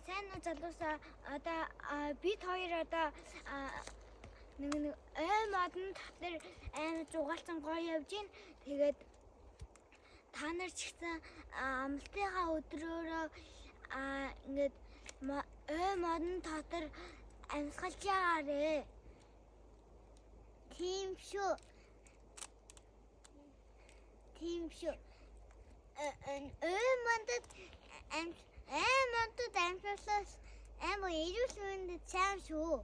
Сайн уу залуусаа одоо бид хоёр одоо нэг модон дотор амар зугаалсан гоё явж гин. Тэгээд та нар ч гэсэн амлалтынхаа өдрөөрөө ингээд модон дотор амьсгалж байгаарэ. Тийм шүү. Модод амьсгалаас амар ирүүл мэнд цаам шүү.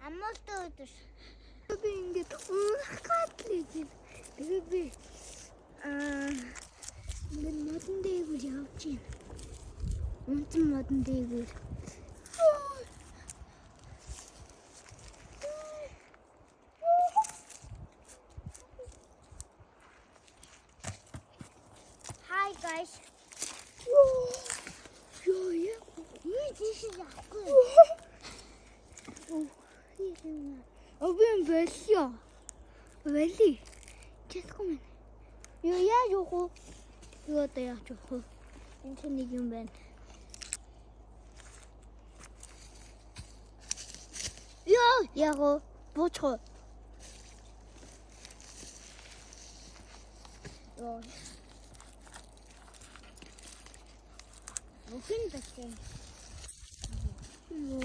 Аммалтай өдөр. Би ингээд унах гатлыг. Тэгээд би ингээд модон дээгүүр явж гин. Унтан модон дээгүүр. Hi guys. Обин болио. Вали. Чэсгүй. Юу яаж явах вэ? Юу одоо яаж явах вэ? Энд нэг юм байна. Яа, яг буучих. Яа. Мөхийн бацаа. Юу.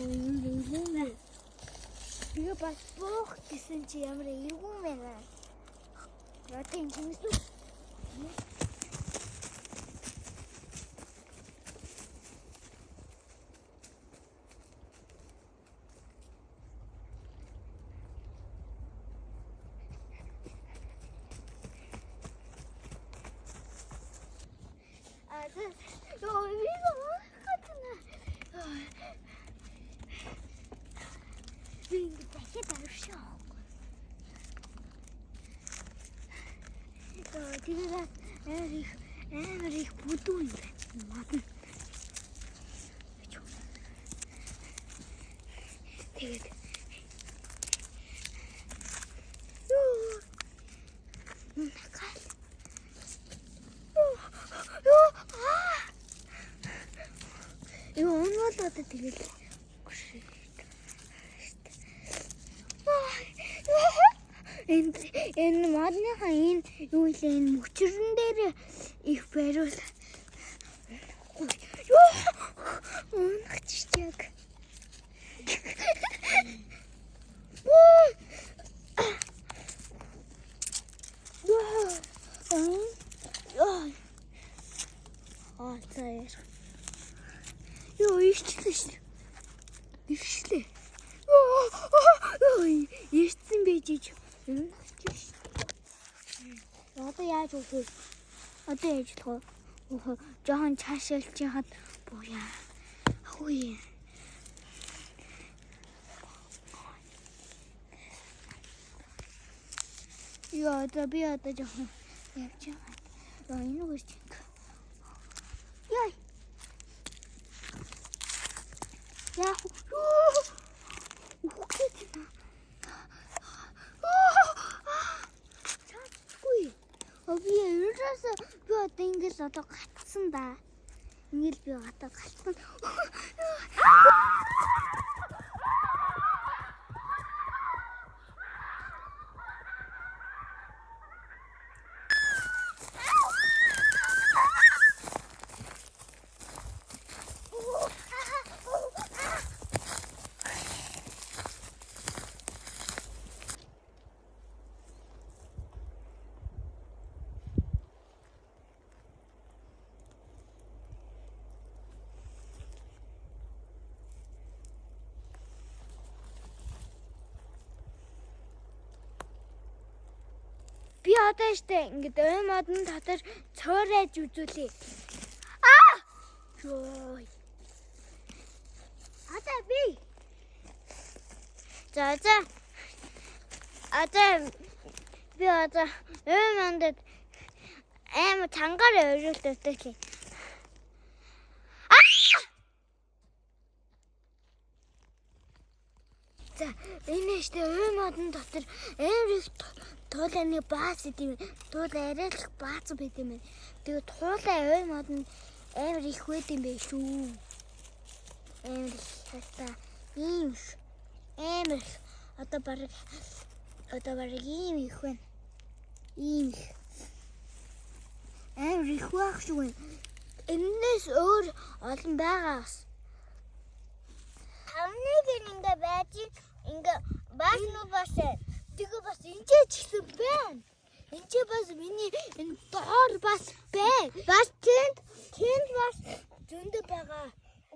Би бас буух гэсэн чи ямар эргүүн байна. Яа тийм хүмүүс. Тэгээд амар их бүдүүн байна. Тэгээд Юу онолоод тэгээд энэ модныхаа энэ юу вэ энэ мөчрөн дээр их бариул. Юу унагч яг. Заяа. Юу ичлээ. Ичлээ. Ичсэн бийж. Одоо яаж өгөх вэ? Одоо яаж болох вэ? Жохон цаашаалж яхад бууя. Хөөе. Яа, би одоо жохон явж байгаа. Энэ үгүйч. Яа. Яа. Би ерөөсө би одоо ингэж одоо гатсан да. Ингээл би одоо гатсан. Би одоо штэ ингээд модон дотор цоорайж үзүүлээ. Ёй. Одоо би. За. Би одоо модод аим цангаар өрөөлтөтэй. За энэ штэ ой модон дотор амар их туулайны бааз идэв. Туулай арай л бааз байт юм байна. Тэгээд туулай ой модон амар их байт юм бэ шүү. Амар хата ийм амар одоо бараг ийм их байна. Ийм амар их байх шүү байна. Энэс өөр олон байгаас. Хамныг ингээ байж ингээ бас нөө бас тэгээ бас энэ ч гэсэн байна. Энд бас миний энэ доор бас байна. Бас тэнд бас зөндөө байгаа.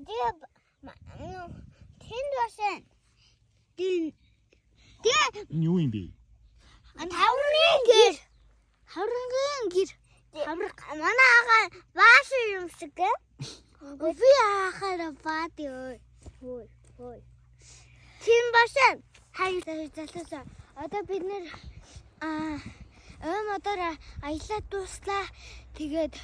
Тэгээ тэнд бас тэгээ юу юм бэ? Хаврангийн гэр манай агаа бааш юм шиг. Би ахаараа баад ёо. Хөөе. Тим башаа хайрлалаа. Одоо бид нэр модоор аялал дуслаа. Тэгээд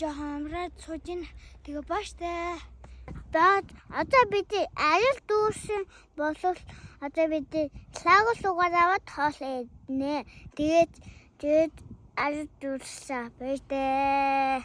жоохон амраад сууж ин. Тэгээ бааштай. Одоо бид аялал дууссан болов одоо бид лагус угаар аваад хоол иднэ. Тэгээд аялал дуусаа баяртай.